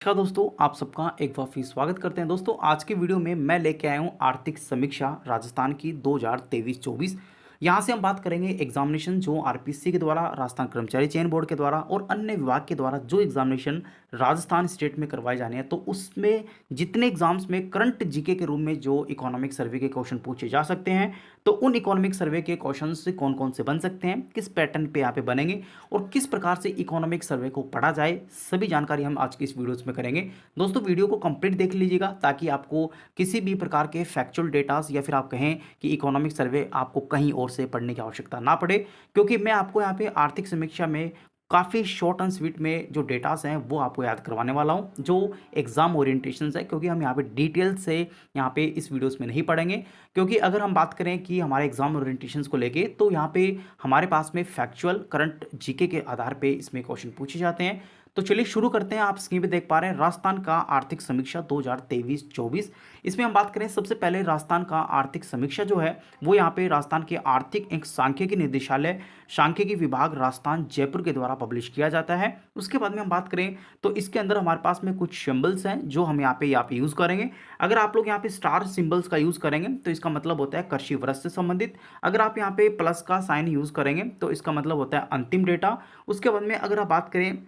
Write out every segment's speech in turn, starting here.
नमस्कार दोस्तों, आप सबका एक बार फिर स्वागत करते हैं। दोस्तों, आज की वीडियो में मैं लेके आया हूँ आर्थिक समीक्षा राजस्थान की 2023-24। यहाँ से हम बात करेंगे एग्जामिनेशन जो आरपीएससी के द्वारा, राजस्थान कर्मचारी चयन बोर्ड के द्वारा और अन्य विभाग के द्वारा जो एग्जामिनेशन राजस्थान स्टेट में करवाए जाने हैं, तो उसमें जितने एग्जाम्स में करंट जीके के रूप में जो इकोनॉमिक सर्वे के क्वेश्चन पूछे जा सकते हैं, तो उन इकोनॉमिक सर्वे के क्वेश्चन से कौन कौन से बन सकते हैं, किस पैटर्न पे यहाँ पे बनेंगे और किस प्रकार से इकोनॉमिक सर्वे को पढ़ा जाए, सभी जानकारी हम आज की इस वीडियोस में करेंगे। दोस्तों, वीडियो को कंप्लीट देख लीजिएगा ताकि आपको किसी भी प्रकार के फैक्चुअल डेटास या फिर आप कहें कि इकोनॉमिक सर्वे आपको कहीं और से पढ़ने की आवश्यकता ना पड़े, क्योंकि मैं आपको यहाँ पे आर्थिक समीक्षा में काफ़ी शॉर्ट एंड स्वीट में जो डेटास हैं वो आपको याद करवाने वाला हूँ, जो एग्जाम ओरिएंटेशन है। क्योंकि हम यहाँ पे डिटेल से यहाँ पे इस वीडियोस में नहीं पढ़ेंगे, क्योंकि अगर हम बात करें कि हमारे एग्जाम ओरिएंटेशन को लेके, तो यहाँ पे हमारे पास में फैक्चुअल करंट जीके के आधार पे इसमें क्वेश्चन पूछे जाते हैं। तो चलिए शुरू करते हैं। आप स्क्रीन पे देख पा रहे हैं राजस्थान का आर्थिक समीक्षा 2023-24। इसमें हम बात करें, सबसे पहले राजस्थान का आर्थिक समीक्षा जो है वो यहाँ पे राजस्थान के आर्थिक एक सांख्यिकी निदेशालय सांख्यिकी विभाग राजस्थान जयपुर के द्वारा पब्लिश किया जाता है। उसके बाद में हम बात करें तो इसके अंदर हमारे पास में कुछ सिंबल्स हैं जो हम यहाँ पे यूज़ करेंगे। अगर आप लोग यहाँ पे स्टार सिंबल्स का यूज़ करेंगे तो इसका मतलब होता है कृषि वर्ष से संबंधित। अगर आप यहाँ पे प्लस का साइन यूज़ करेंगे तो इसका मतलब होता है अंतिम डेटा। उसके बाद में अगर आप बात करें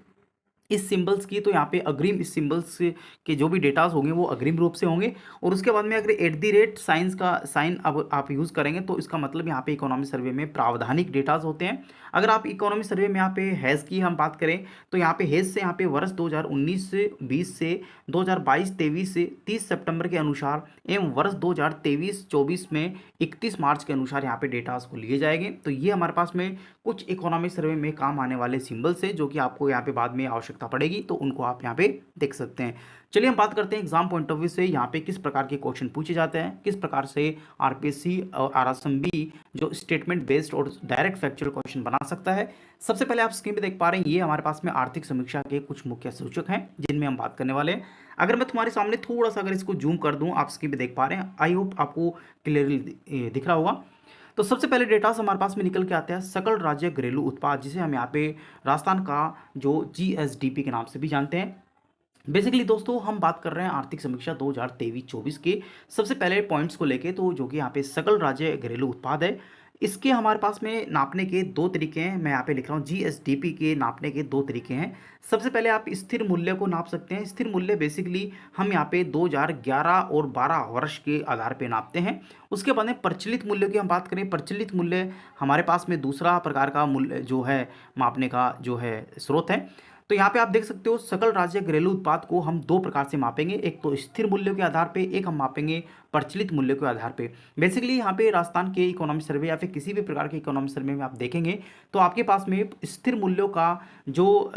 इस सिंबल्स की, तो यहाँ पे अग्रिम, इस सिंबल्स के जो भी डेटास होंगे वो अग्रिम रूप से होंगे। और उसके बाद में अगर एट द रेट साइंस का साइन अब आप यूज़ करेंगे तो इसका मतलब यहाँ पे इकोनॉमी सर्वे में प्रावधानिक डेटास होते हैं। अगर आप इकोनॉमी सर्वे में यहाँ पे हैज़ की हम बात करें तो यहाँ पे हैज़ से यहाँ पे वर्ष 2019 से 20 से 2022-23 से 30 सितंबर के अनुसार एवं वर्ष 2023-24 में 31 मार्च के अनुसार यहाँ पे डेटास को लिए जाएंगे। तो ये हमारे पास में कुछ इकोनॉमिक सर्वे में काम आने वाले सिंबल्स है जो कि आपको यहाँ पे बाद में आवश्यकता पड़ेगी, तो उनको आप यहाँ पे देख सकते हैं। चलिए हम बात करते हैं एग्जाम पॉइंट ऑफ व्यू से यहाँ पे किस प्रकार के क्वेश्चन पूछे जाते हैं, किस प्रकार से आरपीएससी और आरएसएमबी जो स्टेटमेंट बेस्ड और डायरेक्ट फैक्चुअल क्वेश्चन बना सकता है। सबसे पहले आप स्क्रीन पे देख पा रहे हैं, ये हमारे पास में आर्थिक समीक्षा के कुछ मुख्य सूचक हैं जिनमें हम बात करने वाले हैं। अगर मैं तुम्हारे सामने थोड़ा सा अगर इसको जूम कर दूं, आप स्क्रीन पे देख पा रहे हैं, आई होप आपको क्लियरली दिख रहा होगा। तो सबसे पहले डेटा हमारे पास में निकल के आते हैं सकल राज्य घरेलू उत्पाद, जिसे हम यहाँ पे राजस्थान का जो जीएसडीपी के नाम से भी जानते हैं। बेसिकली दोस्तों, हम बात कर रहे हैं आर्थिक समीक्षा 2023-24 के सबसे पहले पॉइंट्स को लेके, तो जो कि यहाँ पे सकल राज्य घरेलू उत्पाद है। इसके हमारे पास में नापने के दो तरीके हैं। मैं यहाँ पे लिख रहा हूँ जीएसडीपी के नापने के दो तरीके हैं। सबसे पहले आप स्थिर मूल्य को नाप सकते हैं। स्थिर मूल्य बेसिकली हम यहाँ पे 2011 और 12 वर्ष के आधार पे नापते हैं। उसके बाद में प्रचलित मूल्य की हम बात करें, प्रचलित मूल्य हमारे पास में दूसरा प्रकार का मूल्य जो है मापने का जो है स्रोत है। तो यहाँ पे आप देख सकते हो सकल राज्य घरेलू उत्पाद को हम दो प्रकार से मापेंगे, एक तो स्थिर मूल्यों के आधार पे, एक हम मापेंगे प्रचलित मूल्यों के आधार पे। बेसिकली यहाँ पे राजस्थान के इकोनॉमिक सर्वे या फिर किसी भी प्रकार के इकोनॉमिक सर्वे में आप देखेंगे तो आपके पास में स्थिर मूल्यों का जो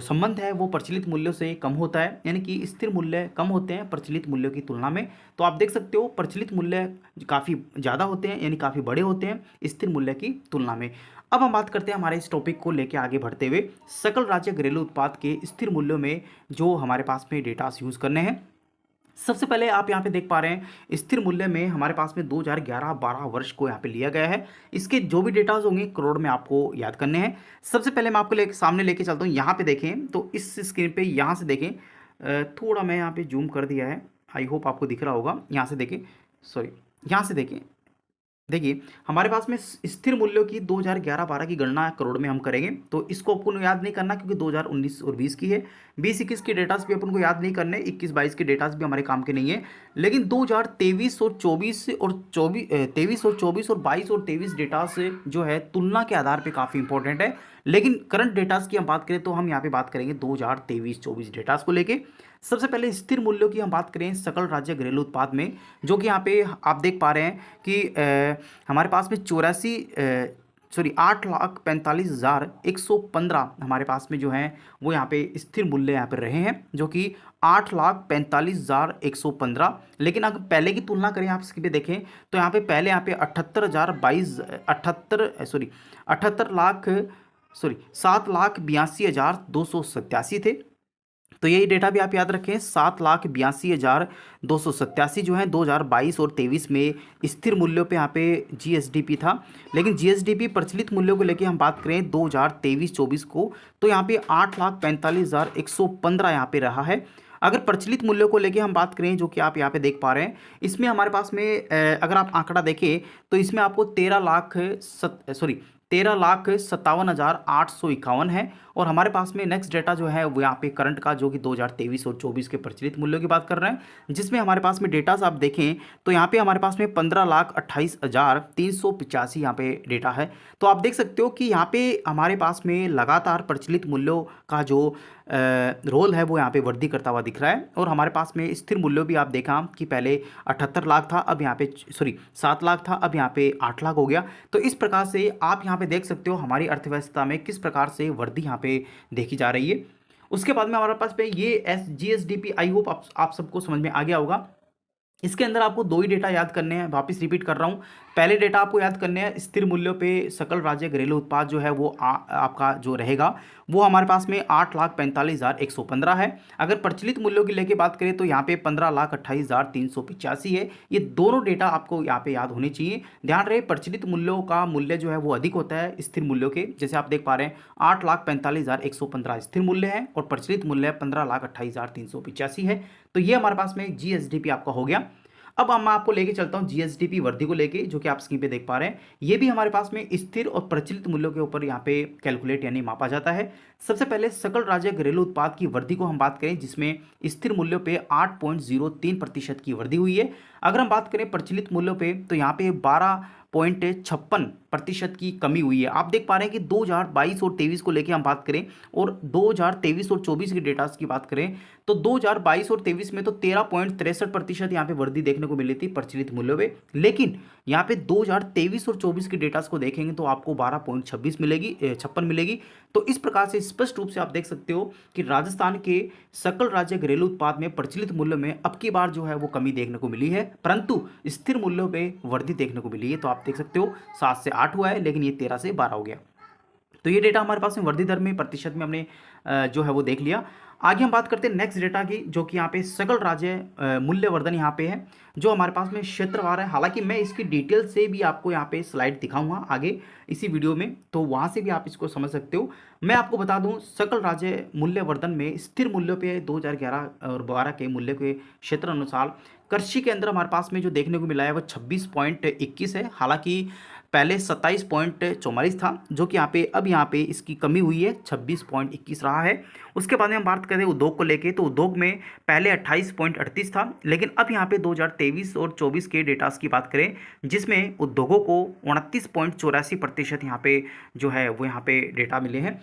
संबंध है वो प्रचलित मूल्यों से कम होता है, यानी कि स्थिर मूल्य कम होते हैं प्रचलित मूल्यों की तुलना में। तो आप देख सकते हो प्रचलित मूल्य काफ़ी ज़्यादा होते हैं, यानी काफ़ी बड़े होते हैं स्थिर मूल्य की तुलना में। अब हम बात करते हैं हमारे इस टॉपिक को लेकर आगे बढ़ते हुए सकल राज्य घरेलू उत्पाद के स्थिर मूल्यों में जो हमारे पास में डेटास यूज़ करने हैं। सबसे पहले आप यहाँ पे देख पा रहे हैं स्थिर मूल्य में हमारे पास में 2011-12 वर्ष को यहाँ पे लिया गया है। इसके जो भी डेटाज होंगे करोड़ में आपको याद करने हैं। सबसे पहले मैं आपको सामने लेके चलता हूँ। यहाँ पे देखें तो इस स्क्रीन पे यहाँ से देखें, थोड़ा मैं यहाँ पे जूम कर दिया है, आई होप आपको दिख रहा होगा। यहाँ से देखें, सॉरी, यहाँ से देखें, देखिए हमारे पास में स्थिर मूल्यों की 2011-12 की गणना करोड़ में हम करेंगे, तो इसको अपन को याद नहीं करना क्योंकि 2019 और 20 की है। 20-21 के डेटास भी अपन को याद नहीं करने, 21-22 के डेटास भी हमारे काम के नहीं है। लेकिन 2023 और 24 और 23 और 24 और 22 और 23 डेटा से जो है तुलना के आधार पर काफ़ी इंपॉर्टेंट है। लेकिन करंट डेटास की हम बात करें तो हम यहाँ पे बात करेंगे 2023-24 डेटास को लेके। सबसे पहले स्थिर मूल्यों की हम बात करें सकल राज्य घरेलू उत्पाद में, जो कि यहाँ पे आप देख पा रहे हैं कि हमारे पास में 8,45,115 हमारे पास में जो है वो यहाँ पे स्थिर मूल्य यहाँ पे रहे हैं, जो कि 8,45,115। लेकिन अगर पहले की तुलना करें, आप इसकी भी देखें तो यहाँ पे पहले यहाँ पे 7,82,287 थे। तो यही डेटा भी आप याद रखें, 7,82,287 जो है 2022 और 23 में स्थिर मूल्यों पे यहाँ पे जीएसडीपी था। लेकिन जीएसडीपी प्रचलित मूल्यों को लेके हम बात करें 2023-24 को, तो यहाँ पे 8,45,115 यहाँ पे रहा है। अगर प्रचलित मूल्यों को लेके हम बात करें, जो कि आप यहाँ पे देख पा रहे हैं, इसमें हमारे पास में अगर आप आंकड़ा देखें तो इसमें आपको 13,57,851 है। और हमारे पास में नेक्स्ट डेटा जो है वो यहाँ पे करंट का, जो कि 2023 और 24 के प्रचलित मूल्यों की बात कर रहे हैं, जिसमें हमारे पास में डेटा आप देखें तो यहाँ पे हमारे पास में 15,28,385 यहाँ पे डेटा है। तो आप देख सकते हो कि यहाँ पे हमारे पास में लगातार प्रचलित मूल्यों का जो रोल है वो यहाँ पे वृद्धि करता हुआ दिख रहा है। और हमारे पास में स्थिर मूल्यों भी आप देखा कि पहले 78 लाख था, अब यहाँ पे 7 लाख था, अब यहाँ पे 8 लाख हो गया। तो इस प्रकार से आप यहाँ पे देख सकते हो हमारी अर्थव्यवस्था में किस प्रकार से वृद्धि यहाँ पे देखी जा रही है। उसके बाद में हमारे पास पे ये जीएसडीपी, आई होप आप सबको समझ में आ गया होगा। इसके अंदर आपको दो ही डेटा याद करने हैं, वापस रिपीट कर रहा हूँ। पहले डेटा आपको याद करने हैं, स्थिर मूल्यों पे सकल राज्य घरेलू उत्पाद जो है वो आपका जो रहेगा वो हमारे पास में 8,45,115 है। अगर प्रचलित मूल्यों की लेके बात करें तो यहाँ पे 15,28,385 है। ये दोनों डेटा आपको यहाँ पे याद होने चाहिए। ध्यान रहे, प्रचलित मूल्यों का मूल्य जो है वो अधिक होता है स्थिर मूल्यों के। जैसे आप देख पा रहे हैं 8,45,115 स्थिर मूल्य है और प्रचलित मूल्य 15,28,385 है। तो ये हमारे पास में जीएसडीपी आपका हो गया। अब मैं आपको लेके चलता हूं जीएसडीपी वृद्धि को लेके, जो कि आप स्क्रीन पे देख पा रहे हैं। ये भी हमारे पास में स्थिर और प्रचलित मूल्यों के ऊपर यहाँ पे कैलकुलेट यानी मापा जाता है। सबसे पहले सकल राज्य घरेलू उत्पाद की वृद्धि को हम बात करें, जिसमें स्थिर मूल्यों पे 8.03% की वृद्धि हुई है। अगर हम बात करें प्रचलित मूल्यों पे तो यहाँ पे 12.56% की कमी हुई है। आप देख पा रहे हैं कि 2022 और 23 को लेके हम बात करें और 2023 और 24 के डेटा की बात करें तो 2022 और 23 में तो 13.63% यहाँ पे वृद्धि देखने को मिली थी प्रचलित मूल्यों पे। लेकिन यहाँ पे 2023 और 24 के डेटा को देखेंगे तो आपको 12.26 मिलेगी, 56 मिलेगी। तो इस प्रकार से स्पष्ट रूप से आप देख सकते हो कि राजस्थान के सकल राज्य घरेलू उत्पाद में प्रचलित मूल्यों में अब की बार जो है वो कमी देखने को मिली है, परंतु स्थिर मूल्यों पे वृद्धि देखने को मिली है। तो आप देख सकते हो 7 से 8 हुआ है, लेकिन ये 13 से 12 हो गया। तो ये डेटा हमारे पास में वृद्धि दर में प्रतिशत में हमने जो है वो देख लिया। आगे हम बात करते हैं नेक्स्ट डेटा की, जो कि यहाँ पे सकल राज्य मूल्यवर्धन यहाँ पे है, जो हमारे पास में क्षेत्रवार है। हालांकि मैं इसकी डिटेल से भी आपको यहाँ पे स्लाइड दिखाऊंगा आगे इसी वीडियो में, तो वहाँ से भी आप इसको समझ सकते हो। मैं आपको बता दूं सकल राज्य मूल्यवर्धन में स्थिर मूल्यों पे 2011 और 12 के मूल्य के क्षेत्र अनुसार कृषि के अंदर हमारे पास में जो देखने को मिला है वो 26.21 है। हालांकि पहले 27.44 था, जो कि यहाँ पे इसकी कमी हुई है, 26.21 रहा है। उसके बाद में हम बात करें उद्योग को लेके तो उद्योग में पहले 28.38 था, लेकिन अब यहाँ पे 2023 और 24 के डेटास की बात करें, जिसमें उद्योगों को 29.84% यहाँ पे जो है वो यहाँ पे डेटा मिले हैं।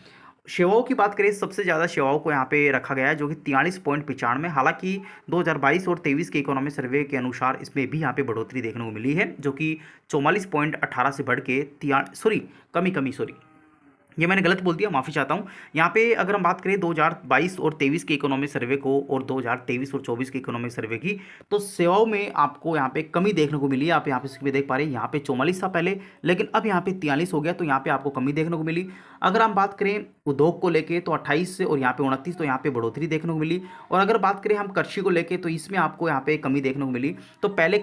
सेवाओं की बात करें, सबसे ज़्यादा सेवाओं को यहाँ पे रखा गया है, जो कि 43.95। हालांकि 2022 और 23 के इकोनॉमिक सर्वे के अनुसार इसमें भी यहाँ पे बढ़ोतरी देखने को मिली है, जो कि 44.18 से बढ़ के ये मैंने गलत बोल दिया, माफ़ी चाहता हूँ। यहाँ पे अगर हम बात करें 2022 और 23 के इकोनॉमिक सर्वे को और 2023 और 24 के इकोनॉमिक सर्वे की, तो सेवाओं में आपको यहाँ पे कमी देखने को मिली है। आप यहाँ पे इसमें देख पा रहे हैं, यहाँ पे 44 था पहले, लेकिन अब यहाँ पे 43 हो गया, तो यहाँ पे आपको कमी देखने को मिली। अगर हम बात करें उद्योग को लेके तो 28 से और यहाँ पे 29, तो यहाँ पे बढ़ोतरी देखने को मिली। और अगर बात करें हम कृषि को लेके तो इसमें आपको यहाँ पे कमी देखने को मिली। तो पहले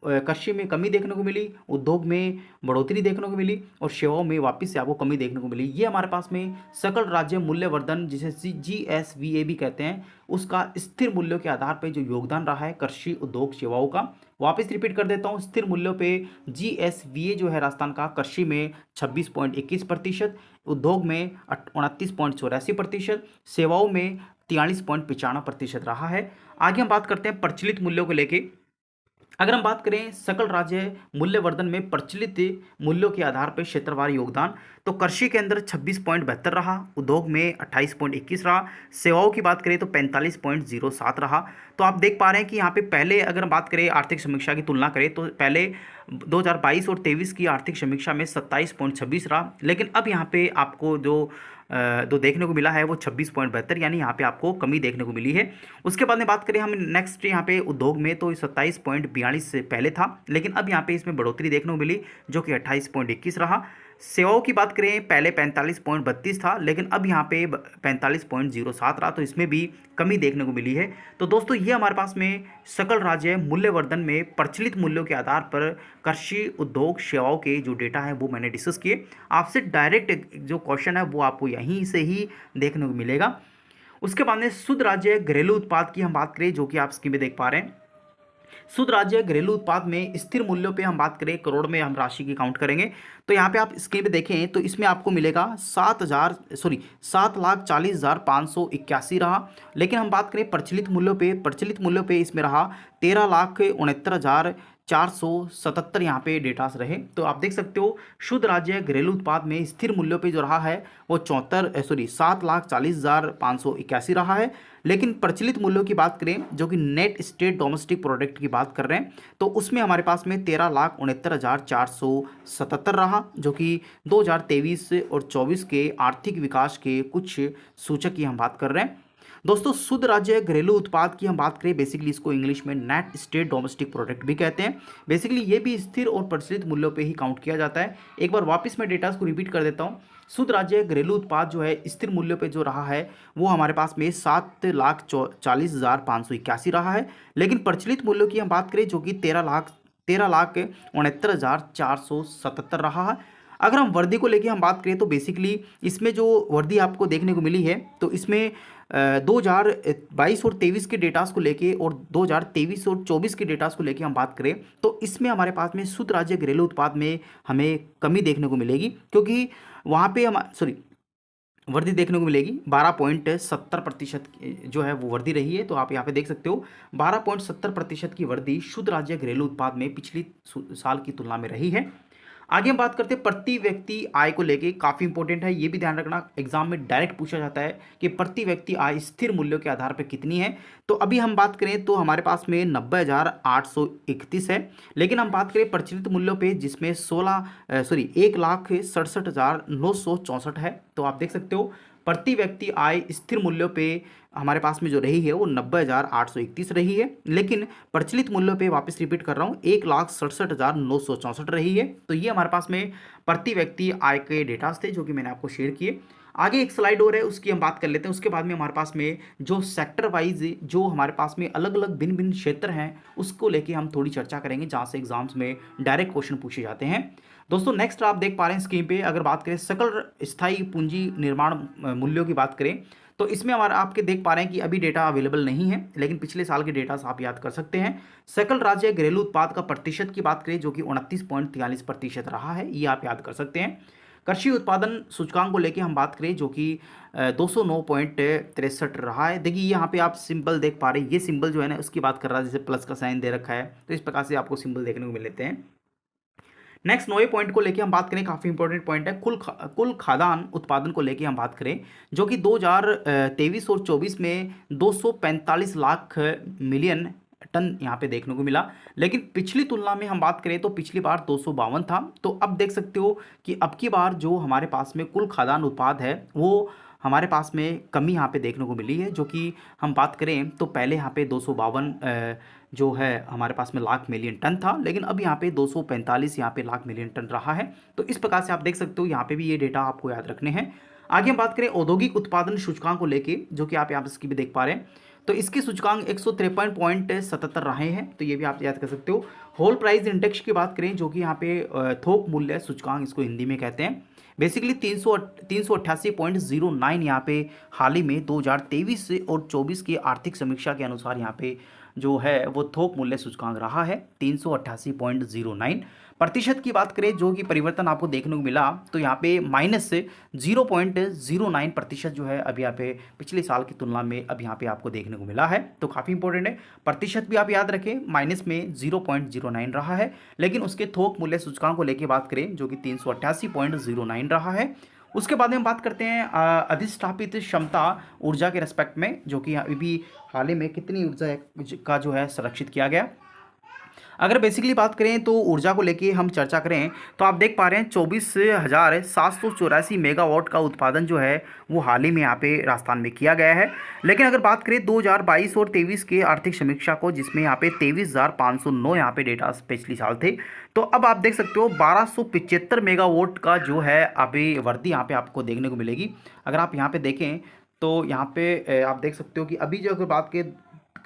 कृषि में कमी देखने को मिली, उद्योग में बढ़ोतरी देखने को मिली और सेवाओं में वापस से आपको कमी देखने को मिली। ये हमारे पास में सकल राज्य मूल्यवर्धन, जिसे GSVA भी कहते हैं, उसका स्थिर मूल्यों के आधार पर जो योगदान रहा है कृषि उद्योग सेवाओं का। वापस रिपीट कर देता हूँ, स्थिर मूल्यों पे GSVA जो है राजस्थान का, कृषि में 26.21%, उद्योग में 29.84%, सेवाओं में 43.95% रहा है। आगे हम बात करते हैं प्रचलित मूल्यों को लेके। अगर हम बात करें सकल राज्य मूल्यवर्धन में प्रचलित मूल्यों के आधार पर क्षेत्रवार योगदान, तो कृषि के अंदर 26.72 रहा, उद्योग में 28.21 रहा, सेवाओं की बात करें तो 45.07 रहा। तो आप देख पा रहे हैं कि यहाँ पे पहले अगर हम बात करें आर्थिक समीक्षा की तुलना करें तो पहले 2022 और 23 की आर्थिक समीक्षा में 27.26 रहा, लेकिन अब यहाँ पे आपको जो देखने को मिला है वो 26.72, यानी यहाँ पे आपको कमी देखने को मिली है। उसके बाद में बात करें हम नेक्स्ट यहाँ पे उद्योग में, तो 27.42 से पहले था, लेकिन अब यहाँ पे इसमें बढ़ोतरी देखने को मिली, जो कि 28.21 रहा। सेवाओं की बात करें पहले 45.32 था, लेकिन अब यहाँ पे 45.07 रहा, तो इसमें भी कमी देखने को मिली है। तो दोस्तों ये हमारे पास में सकल राज्य मूल्यवर्धन में प्रचलित मूल्यों के आधार पर कृषि उद्योग सेवाओं के जो डेटा है वो मैंने डिस्कस किए। आपसे डायरेक्ट जो क्वेश्चन है वो आपको यहीं से ही देखने को मिलेगा। उसके बाद में शुद्ध राज्य घरेलू उत्पाद की हम बात करें, जो कि आप स्क्रीन पे देख पा रहे हैं। शुद्ध राज्य घरेलू उत्पाद में स्थिर मूल्यों पे हम बात करें, करोड़ में हम राशि की काउंट करेंगे, तो यहाँ पे आप स्क्रीन पे देखें तो इसमें आपको मिलेगा 7,40,581 रहा। लेकिन हम बात करें प्रचलित मूल्यों पे इसमें रहा 13,69,477 यहाँ पे डेटास रहे। तो आप देख सकते हो शुद्ध राज्य घरेलू उत्पाद में स्थिर मूल्यों पे जो रहा है वो 7,40,581 रहा है। लेकिन प्रचलित मूल्यों की बात करें, जो कि नेट स्टेट डोमेस्टिक प्रोडक्ट की बात कर रहे हैं, तो उसमें हमारे पास में 13,69,477 रहा, जो कि 2023 और 24 के आर्थिक विकास के कुछ सूचक की हम बात कर रहे हैं। दोस्तों शुद्ध राज्य घरेलू उत्पाद की हम बात करें, बेसिकली इसको इंग्लिश में नेट स्टेट डोमेस्टिक प्रोडक्ट भी कहते हैं। बेसिकली ये भी स्थिर और प्रचलित मूल्यों पे ही काउंट किया जाता है। एक बार वापस मैं डेटा को रिपीट कर देता हूँ। शुद्ध राज्य घरेलू उत्पाद जो है स्थिर मूल्यों पे जो रहा है वो हमारे पास में 7,40,581 रहा है। लेकिन प्रचलित मूल्यों की हम बात करें, जो कि 13,69,477 रहा है। अगर हम वर्दी को लेके हम बात करें तो बेसिकली इसमें जो वर्दी आपको देखने को मिली है, तो इसमें 2022 और 23 के डेटास को लेके और 2023 और 24 के डेटास को लेके हम बात करें, तो इसमें हमारे पास में शुद्ध राज्य घरेलू उत्पाद में हमें कमी देखने को मिलेगी, क्योंकि वहाँ पे हम वर्दी देखने को मिलेगी 12.70% जो है वो वर्दी रही है। तो आप यहाँ पे देख सकते हो 12.70% की वर्दी शुद्ध राज्य घरेलू उत्पाद में पिछली साल की तुलना में रही है। आगे हम बात करते हैं प्रति व्यक्ति आय को लेके, काफ़ी इंपॉर्टेंट है, ये भी ध्यान रखना, एग्जाम में डायरेक्ट पूछा जाता है कि प्रति व्यक्ति आय स्थिर मूल्यों के आधार पर कितनी है। तो अभी हम बात करें तो हमारे पास में 90,831 है। लेकिन हम बात करें प्रचलित मूल्यों पे, जिसमें 1,67,964 है। तो आप देख सकते हो प्रति व्यक्ति आय स्थिर मूल्यों पे हमारे पास में जो रही है वो 90,831 रही है। लेकिन प्रचलित मूल्यों पे वापस रिपीट कर रहा हूँ 1,67,964 रही है। तो ये हमारे पास में प्रति व्यक्ति आय के डेटास थे जो कि मैंने आपको शेयर किए। आगे एक स्लाइड और है, उसकी हम बात कर लेते हैं। उसके बाद में हमारे पास में जो सेक्टर वाइज जो हमारे पास में अलग अलग भिन्न भिन्न क्षेत्र हैं उसको लेके हम थोड़ी चर्चा करेंगे, जहाँ से एग्जाम्स में डायरेक्ट क्वेश्चन पूछे जाते हैं। दोस्तों नेक्स्ट आप देख पा रहे हैं स्क्रीन पे, अगर बात करें सकल स्थायी पूंजी निर्माण मूल्यों की बात करें, तो इसमें हमारा आपके देख पा रहे हैं कि अभी डेटा अवेलेबल नहीं है, लेकिन पिछले साल के डेटा आप याद कर सकते हैं। सकल राज्य घरेलू उत्पाद का प्रतिशत की बात करें, जो कि 29.43% रहा है, ये आप याद कर सकते हैं। कृषि उत्पादन सूचकांक को लेके हम बात करें, जो कि 209.63 रहा है। देखिए यहाँ पे आप सिंबल देख पा रहे हैं, ये सिंबल जो है ना उसकी बात कर रहा है, जैसे प्लस का साइन दे रखा है, तो इस प्रकार से आपको सिंबल देखने को मिल लेते हैं। नेक्स्ट 9वें पॉइंट को लेके हम बात करें, काफ़ी इंपॉर्टेंट पॉइंट है, कुल खाद्यान्न उत्पादन को लेके हम बात करें, जो कि 2023 और 24 में 245 लाख मिलियन टन यहाँ पे देखने को मिला। लेकिन पिछली तुलना में हम बात करें तो पिछली बार 252 था। तो अब देख सकते हो कि अब की बार जो हमारे पास में कुल खाद्यान्न उत्पाद है वो हमारे पास में कमी यहाँ पे देखने को मिली है, जो कि हम बात करें तो पहले यहाँ पे 252 जो है हमारे पास में लाख मिलियन टन था, लेकिन अब यहाँ पे 245 यहाँ पे लाख मिलियन टन रहा है। तो इस प्रकार से आप देख सकते हो यहाँ पे भी ये डेटा आपको याद रखने हैं। आगे हम बात करें औद्योगिक उत्पादन सूचकांक को लेके, जो कि आप यहाँ पे इसकी भी देख पा रहे हैं, तो इसके सूचकांक 153.77 रहे हैं, तो ये भी आप याद कर सकते हो। होल प्राइस इंडेक्स की बात करें, जो कि यहाँ पे थोक मूल्य सूचकांक इसको हिंदी में कहते हैं, बेसिकली 388.09 यहाँ पे हाल ही में 2023 और 24 की आर्थिक समीक्षा के अनुसार यहाँ पे जो है वो थोक मूल्य सूचकांक रहा है 388.09। प्रतिशत की बात करें, जो कि परिवर्तन आपको देखने को मिला, तो यहाँ पे -0.09% जो है अभी यहाँ पे पिछले साल की तुलना में अब यहाँ पे आपको देखने को मिला है। तो काफ़ी इंपॉर्टेंट है, प्रतिशत भी आप याद रखें, माइनस में 0.09 रहा है। लेकिन उसके थोक मूल्य सूचकांक को लेकर बात करें, जो कि 388.09 रहा है। उसके बाद में हम बात करते हैं अधिष्ठापित क्षमता ऊर्जा के रेस्पेक्ट में, जो कि अभी हाल ही में कितनी ऊर्जा का जो है संरक्षित किया गया। अगर बेसिकली बात करें तो ऊर्जा को लेके हम चर्चा करें तो आप देख पा रहे हैं 24,784 मेगावाट का उत्पादन जो है वो हाल ही में यहाँ पे राजस्थान में किया गया है। लेकिन अगर बात करें 2022 और 23 के आर्थिक समीक्षा को, जिसमें यहाँ पे 23,509 यहाँ पे डेटा पिछली साल थे, तो अब आप देख सकते हो 1275 मेगावाट का जो है अभी वृद्धि यहाँ पे आपको देखने को मिलेगी। अगर आप यहाँ पे देखें तो यहाँ पे आप देख सकते हो कि अभी जो अगर बात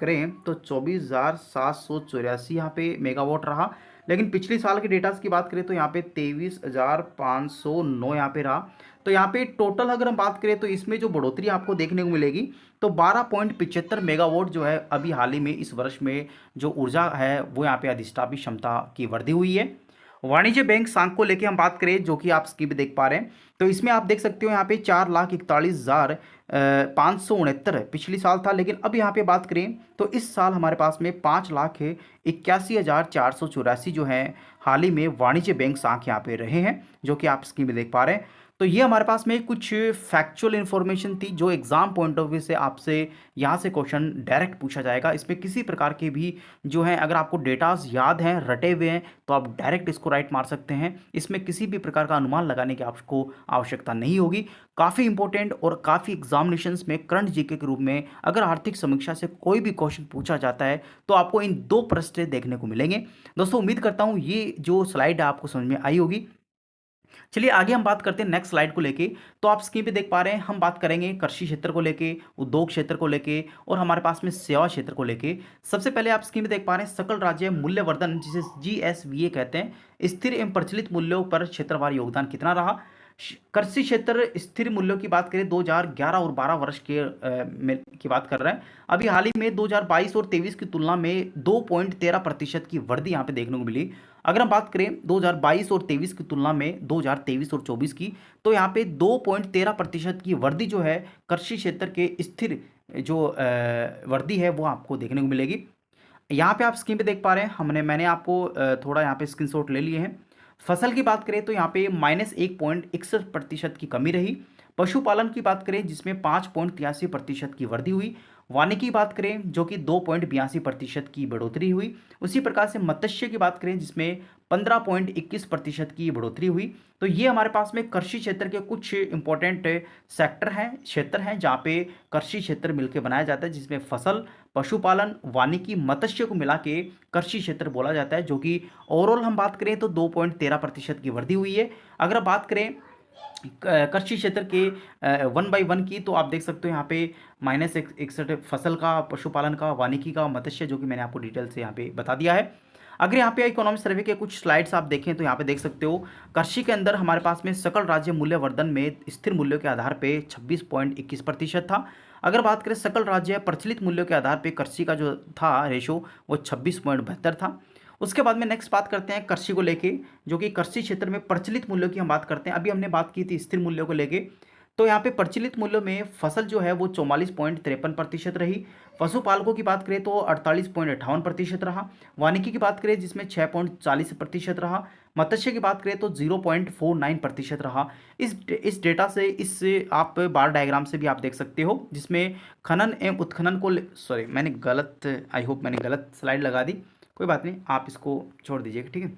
करें तो 24,784 यहाँ पे मेगावाट रहा। लेकिन पिछले साल के डेटा की बात करें तो यहाँ पे 23,509 यहाँ पे रहा। तो यहाँ पे टोटल अगर हम बात करें तो इसमें जो बढ़ोतरी आपको देखने को मिलेगी तो 12.75 मेगावाट जो है अभी हाल ही में इस वर्ष में जो ऊर्जा है वो यहाँ पे अधिष्ठापित क्षमता की वृद्धि हुई है। वाणिज्य बैंक सांख को लेके हम बात करें, जो कि आप स्क्रीन पे देख पा रहे हैं, तो इसमें आप देख सकते हो यहाँ पे 4,41,569 पिछली साल था। लेकिन अब यहाँ पे बात करें तो इस साल हमारे पास में 5,81,484 जो है हाल ही में वाणिज्य बैंक सांख यहाँ पे रहे हैं, जो कि आप स्क्रीन पे देख पा रहे हैं। तो ये हमारे पास में कुछ फैक्चुअल इन्फॉर्मेशन थी जो एग्जाम पॉइंट ऑफ व्यू से आपसे यहाँ से क्वेश्चन डायरेक्ट पूछा जाएगा। इसमें किसी प्रकार के भी जो है, अगर आपको डेटाज याद हैं, रटे हुए हैं, तो आप डायरेक्ट इसको राइट मार सकते हैं। इसमें किसी भी प्रकार का अनुमान लगाने की आपको आवश्यकता नहीं होगी। काफ़ी इंपॉर्टेंट और काफ़ी एग्जामिनेशंस में करंट जीके के रूप में अगर आर्थिक समीक्षा से कोई भी क्वेश्चन पूछा जाता है तो आपको इन दो प्रश्न देखने को मिलेंगे। दोस्तों उम्मीद करता हूँ ये जो स्लाइड है आपको समझ में आई होगी। चलिए आगे हम बात करते हैं नेक्स्ट स्लाइड को लेके। तो आप स्क्रीन पे देख पा रहे हैं, हम बात करेंगे कृषि क्षेत्र को लेके, उद्योग क्षेत्र को लेके और हमारे पास में सेवा क्षेत्र को लेके। सबसे पहले आप स्क्रीन पे देख पा रहे हैं सकल राज्य मूल्यवर्धन, जिसे जीएसवीए कहते हैं, स्थिर एवं प्रचलित मूल्यों पर क्षेत्रवार योगदान कितना रहा। कृषि क्षेत्र स्थिर मूल्यों की बात करें 2011 और 12 वर्ष की बात कर रहे हैं। अभी हाल ही में 2022 और 23 की तुलना में 2.13% की वृद्धि यहाँ पे देखने को मिली। अगर हम बात करें 2022 और 23 की तुलना में 2023 और 24 की, तो यहाँ पे 2.13% की वृद्धि जो है कृषि क्षेत्र के स्थिर जो वृद्धि है वो आपको देखने को मिलेगी। यहाँ पे आप स्क्रीन पे देख पा रहे हैं, मैंने आपको थोड़ा यहाँ पे स्क्रीनशॉट ले लिए हैं। फसल की बात करें तो यहाँ पे -1.61% की कमी रही। पशुपालन की बात करें जिसमें 5.83% की वृद्धि हुई। वानिकी की बात करें जो कि 2.82% की बढ़ोतरी हुई। उसी प्रकार से मत्स्य की बात करें जिसमें 15.21% की बढ़ोतरी हुई। तो ये हमारे पास में कृषि क्षेत्र के कुछ इंपॉर्टेंट क्षेत्र हैं जहाँ पे कृषि क्षेत्र मिलकर बनाया जाता है, जिसमें फसल, पशुपालन, वानिकी, मत्स्य को मिला के कृषि क्षेत्र बोला जाता है, जो कि ओवरऑल हम बात करें तो 2.13% की वृद्धि हुई है। अगर आप बात करें कृषि क्षेत्र के 1 बाई 1 की, तो आप देख सकते हो यहाँ पे -61 फसल का, पशुपालन का, वानिकी का, मत्स्य, जो कि मैंने आपको डिटेल से यहाँ पे बता दिया है। अगर यहाँ पे इकोनॉमिक सर्वे के कुछ स्लाइड्स आप देखें तो यहाँ पे देख सकते हो कृषि के अंदर हमारे पास में सकल राज्य मूल्यवर्धन में स्थिर मूल्यों के आधार पे 26.21% था। अगर बात करें सकल राज्य प्रचलित मूल्यों के आधार पे कृषि का जो था रेशो वो 26.72 था। उसके बाद में नेक्स्ट बात करते हैं कृषि को लेके, जो कि कृषि क्षेत्र में प्रचलित मूल्यों की हम बात करते हैं। अभी हमने बात की थी स्थिर मूल्यों को लेके, तो यहाँ पे प्रचलित मूल्यों में फसल जो है वो 44.53% रही। पशुपालकों की बात करें तो 48.58% रहा। वानिकी की बात करें जिसमें 6.40% रहा। मत्स्य की बात करें तो 0.49% रहा। इस डेटा से आप बार डायग्राम से भी आप देख सकते हो, जिसमें खनन एवं उत्खनन को सॉरी मैंने गलत, आई होप मैंने गलत स्लाइड लगा दी, कोई बात नहीं, आप इसको छोड़ दीजिएगा, ठीक है,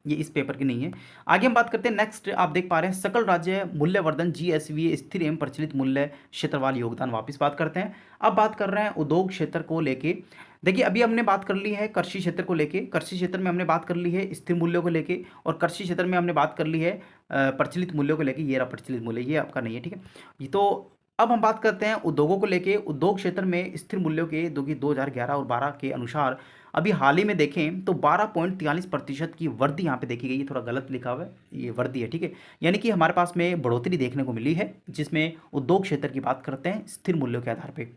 ये इस पेपर की नहीं है। आगे हम बात करते हैं नेक्स्ट, आप देख पा रहे हैं सकल राज्य मूल्यवर्धन जीएसवीए स्थिर एवं प्रचलित मूल्य क्षेत्रवार योगदान। वापस बात करते हैं, अब बात कर रहे हैं उद्योग क्षेत्र को लेके। देखिए अभी हमने बात कर ली है कृषि क्षेत्र को लेके, कृषि क्षेत्र में हमने बात कर ली है स्थिर मूल्यों को लेके, और कृषि क्षेत्र में हमने बात कर ली है प्रचलित मूल्यों को लेके। ये रहा प्रचलित मूल्य, ये आपका नहीं है, ठीक है। ये तो अब हम बात करते हैं उद्योगों को लेके। उद्योग क्षेत्र में स्थिर मूल्यों के 2011 और 12 के अनुसार अभी हाल ही में देखें तो 12.43% की वृद्धि यहाँ पे देखी गई है। थोड़ा गलत लिखा हुआ है, ये वृद्धि है, ठीक है, यानी कि हमारे पास में बढ़ोतरी देखने को मिली है, जिसमें उद्योग क्षेत्र की बात करते हैं स्थिर मूल्यों के आधार पर।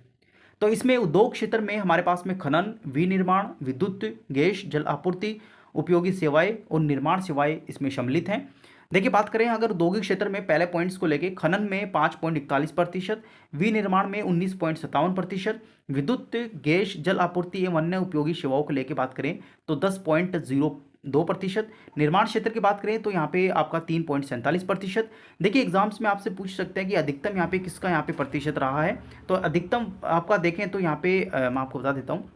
तो इसमें उद्योग क्षेत्र में हमारे पास में खनन, विनिर्माण, विद्युत, गैस, जल आपूर्ति, उपयोगी सेवाएं और निर्माण सेवाएं इसमें सम्मिलित हैं। देखिए बात करें अगर औद्योगिक क्षेत्र में पहले पॉइंट्स को लेके, खनन में 5.41%, विनिर्माण में 19.57%, विद्युत, गैस, जल आपूर्ति एवं अन्य उपयोगी सेवाओं को लेके बात करें तो 10.02%, निर्माण क्षेत्र की बात करें तो यहाँ पे आपका 3.47%। देखिए एग्जाम्स में आपसे पूछ सकते हैं कि अधिकतम यहाँ पे किसका यहाँ पे प्रतिशत रहा है, तो अधिकतम आपका देखें तो यहाँ पे मैं आपको बता देता हूँ,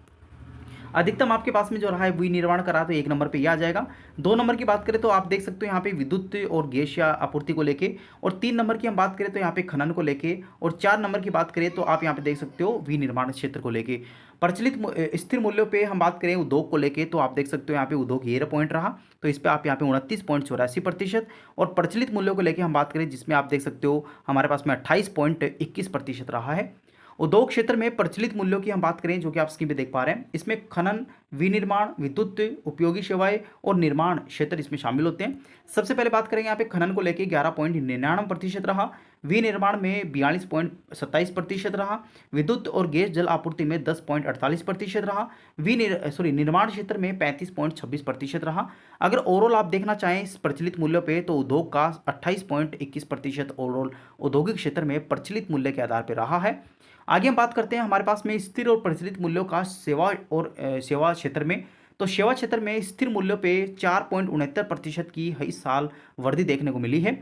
अधिकतम आपके पास में जो रहा है विनिर्माण का रहा, तो 1 नंबर पे ये आ जाएगा। 2 नंबर की बात करें तो आप देख सकते हो यहाँ पे विद्युत और गैस या आपूर्ति को लेके, और 3 नंबर की हम बात करें तो यहाँ पे खनन को लेके, और 4 नंबर की बात करें तो आप यहाँ पे देख सकते हो विनिर्माण क्षेत्र को लेके। प्रचलित स्थिर मूल्यों पे हम बात करें उद्योग को लेके, तो आप देख सकते हो यहाँ पे उद्योग ये पॉइंट रहा, तो इस पे आप यहाँ पे 29.84%। और प्रचलित मूल्यों को लेके हम बात करें जिसमें आप देख सकते हो हमारे पास में 28.21% रहा है। उद्योग क्षेत्र में प्रचलित मूल्यों की हम बात करें, जो कि आप स्क्रीन पे देख पा रहे हैं, इसमें खनन, विनिर्माण, विद्युत, उपयोगी सेवाएं और निर्माण क्षेत्र इसमें शामिल होते हैं। सबसे पहले बात करेंगे यहाँ पे खनन को लेके 11.99% रहा, विनिर्माण में 42.27% रहा, विद्युत और गैस जल आपूर्ति में 10.48% रहा, निर्माण क्षेत्र में 35.26% रहा। अगर ओवरऑल आप देखना चाहें इस प्रचलित मूल्यों पे, तो उद्योग का 28.21% ओवरऑल औद्योगिक क्षेत्र में प्रचलित मूल्य के आधार पर रहा है। आगे हम बात करते हैं हमारे पास में स्थिर और प्रचलित मूल्यों का सेवा और सेवा क्षेत्र में। तो सेवा क्षेत्र में स्थिर मूल्यों पे 4.69% की इस साल वृद्धि देखने को मिली है।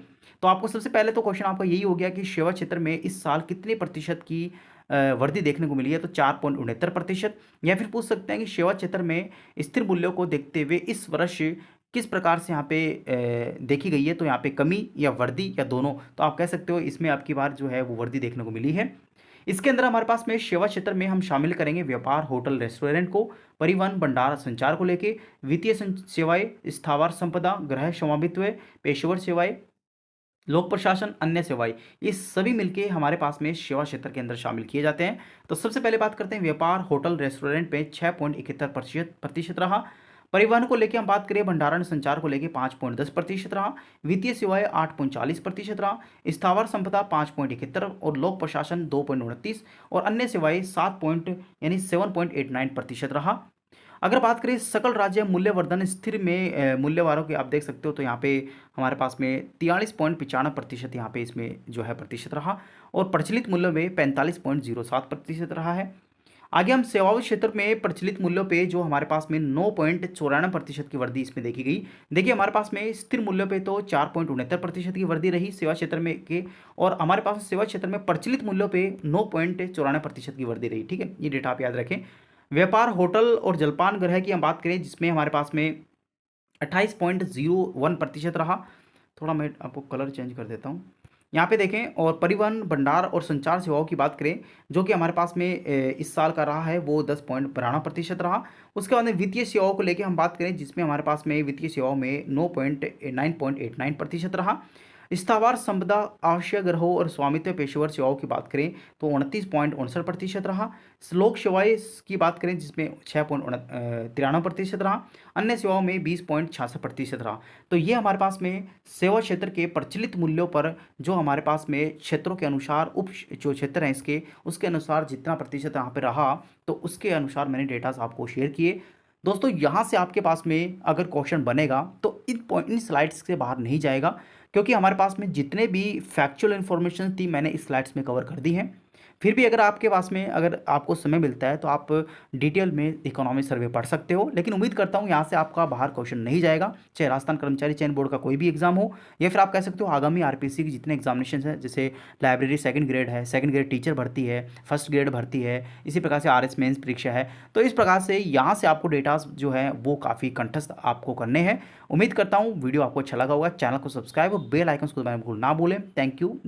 तो आपको सबसे पहले तो क्वेश्चन आपका यही हो गया कि सेवा क्षेत्र में इस साल कितने प्रतिशत की वृद्धि देखने को मिली है, तो 4.69%। या फिर पूछ सकते हैं कि सेवा क्षेत्र में स्थिर मूल्यों को देखते हुए इस वर्ष किस प्रकार से यहाँ पे देखी गई है, तो यहाँ पे कमी या वृद्धि या दोनों, तो आप कह सकते हो इसमें आपकी बार जो है वो वृद्धि देखने को मिली है। इसके अंदर हमारे पास में सेवा क्षेत्र में हम शामिल करेंगे व्यापार, होटल, रेस्टोरेंट को, परिवहन, भंडार, संचार को लेके, वित्तीय सेवाएं, स्थावर संपदा, गृह स्वामित्व, पेशेवर सेवाएं, लोक प्रशासन, अन्य सेवाएं, ये सभी मिलके हमारे पास में सेवा क्षेत्र के अंदर शामिल किए जाते हैं। तो सबसे पहले बात करते हैं व्यापार, होटल, रेस्टोरेंट पे 6.71% रहा। परिवहन को लेकर हम बात करें, भंडारण, संचार को लेकर 5.10% रहा। वित्तीय सेवाएं 8.40% रहा। स्थावर संपदा 5.71 और लोक प्रशासन 2.29 और अन्य सेवाएं 7.89% रहा। अगर बात करें सकल राज्य मूल्यवर्धन स्थिर में मूल्यवारों की, आप देख सकते हो तो यहाँ पे हमारे पास में 43.95% यहाँ पे इसमें जो है प्रतिशत रहा, और प्रचलित मूल्य में 45.07% रहा है। आगे हम सेवाओं क्षेत्र में प्रचलित मूल्यों पे जो हमारे पास में 9.94% की वृद्धि इसमें देखी गई। देखिए हमारे पास में स्थिर मूल्यों पे तो 4.69% की वृद्धि रही सेवा क्षेत्र में के, और हमारे पास सेवा क्षेत्र में प्रचलित मूल्यों पे 9.94% की वृद्धि रही। ठीक है, ये डेटा आप याद रखें। व्यापार, होटल और जलपान गृह की हम बात करें जिसमें हमारे पास में 28.01% रहा। थोड़ा मैं आपको कलर चेंज कर देता हूँ, यहाँ पे देखें। और परिवहन, भंडार और संचार सेवाओं की बात करें जो कि हमारे पास में इस साल का रहा है वो 10.92% रहा। उसके बाद में वित्तीय सेवाओं को लेके हम बात करें जिसमें हमारे पास में वित्तीय सेवाओं में 9.89% रहा। स्थावर संपदा, आवश्यक ग्रहों और स्वामित्व पेशेवर सेवाओं की बात करें तो 29.59% रहा। लोक सेवाएं की बात करें जिसमें 6.93% रहा। अन्य सेवाओं में 20.66% रहा। तो ये हमारे पास में सेवा क्षेत्र के प्रचलित मूल्यों पर जो हमारे पास में क्षेत्रों के अनुसार उप जो क्षेत्र हैं इसके, उसके अनुसार जितना प्रतिशत यहाँ पे रहा, तो उसके अनुसार मैंने डेटास आपको शेयर किए। दोस्तों यहाँ से आपके पास में अगर क्वेश्चन बनेगा तो इन स्लाइड्स से बाहर नहीं जाएगा, क्योंकि हमारे पास में जितने भी फैक्चुअल इन्फॉर्मेशन थी मैंने इस स्लाइड्स में कवर कर दी हैं। फिर भी अगर आपके पास में अगर आपको समय मिलता है तो आप डिटेल में इकोनॉमी सर्वे पढ़ सकते हो, लेकिन उम्मीद करता हूँ यहाँ से आपका बाहर क्वेश्चन नहीं जाएगा, चाहे राजस्थान कर्मचारी चयन बोर्ड का कोई भी एग्जाम हो, या फिर आप कह सकते हो आगामी आरपीसी की जितने एग्जामिनेशन हैं, जैसे लाइब्रेरी सेकंड ग्रेड है, सेकंड ग्रेड टीचर भर्ती है, फर्स्ट ग्रेड भर्ती है, इसी प्रकार से आरएस मेंस परीक्षा है। तो इस प्रकार से यहाँ से आपको डेटास जो है वो काफ़ी कंठस्थ आपको करने हैं। उम्मीद करता हूँ वीडियो आपको अच्छा लगा होगा। चैनल को सब्सक्राइब और बेल आइकन को दबाना ना भूलें। Thank you.